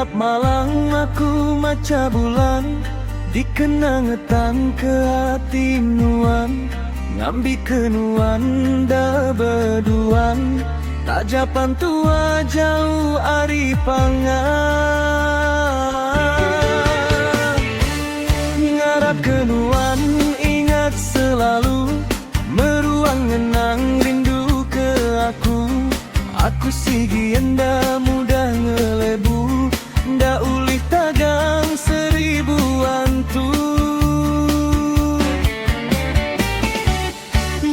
Setiap malam aku maca bulan, dikenangetan ke hati nuan, ngambi kenuan da beduan, tajapan tua jauh ari pangan. Ngarap kenuan ingat selalu, meruang ngenang rindu ke aku sigi enda mudah ngelebu, nda ulih tagang seribuan tu.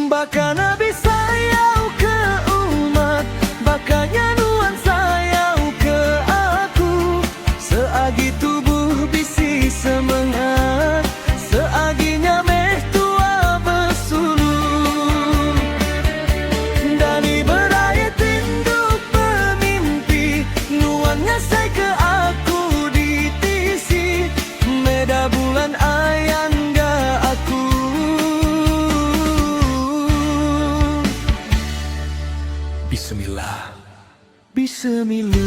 Bahkan habis sayau ke umat, bakanya nuan sayau ke aku. Seagi tubuh bisi semangat, seaginya meh tua bersulung. Dari berayat induk pemimpi, nuan ngasai ke aku di tisi, meda bulan ayan ga aku. Bismillah, Bismillah.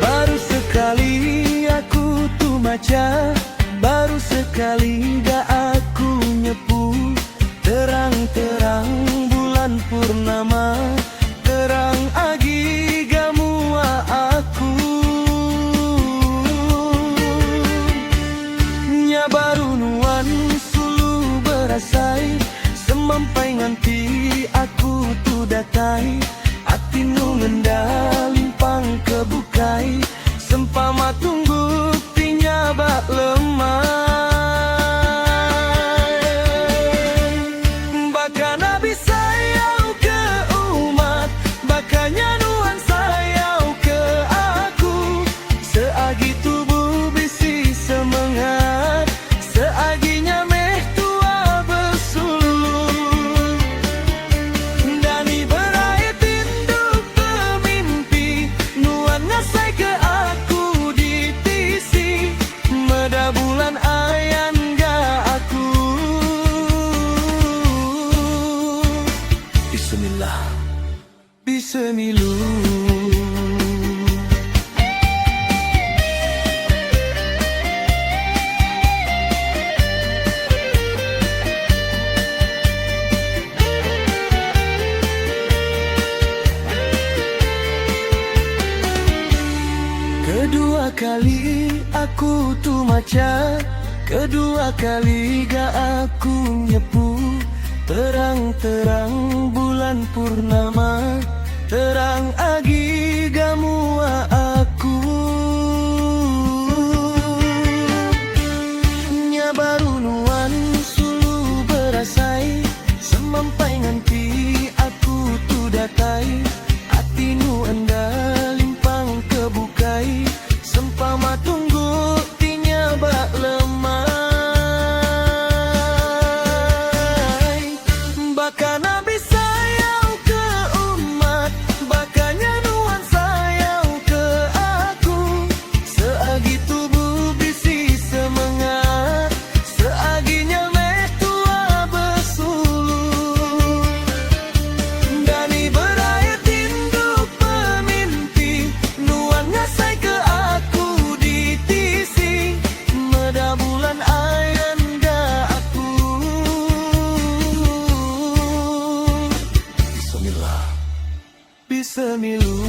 Baru sekali aku tu maca, baru sekali gak aku nyepu, terang-terang bulan purnama, terang agi gamua aku. Nya baru nuan sulu berasai, semampai nganti aku tu datai, hati nu ngendalimpang kebukai, sempama tunggu tinya bak lemai. Bahkan habis sayau ke umat, bakanya nuan sayau ke aku. Seagi tubuh bisi semangat, seaginya meh tua bersulung. Dani berayat induk pemimpi, nuan ngasai ke aku di tisi, meda bulan ayan ga aku. Bismillah, Bismillah. Kedua kali aku tu maca, kedua kali gak aku nyepu, terang-terang bulan purnama, terang agi gamua aku. Nya baru nuan sulu berasai, semampai nganti aku tu datai, hati nu anda limpang kebukai, sempama tunggu tinya bak lemai. Bahkan habis sayau ke umat, bakanya nuan sayau ke aku. Seagi tubuh bisi semangat, seaginya meh tua bersulung. Dani berayat induk pemimpi, nuan ngasai ke aku di tisi, meda bulan ayan ga aku. Bismillah, Bismillah.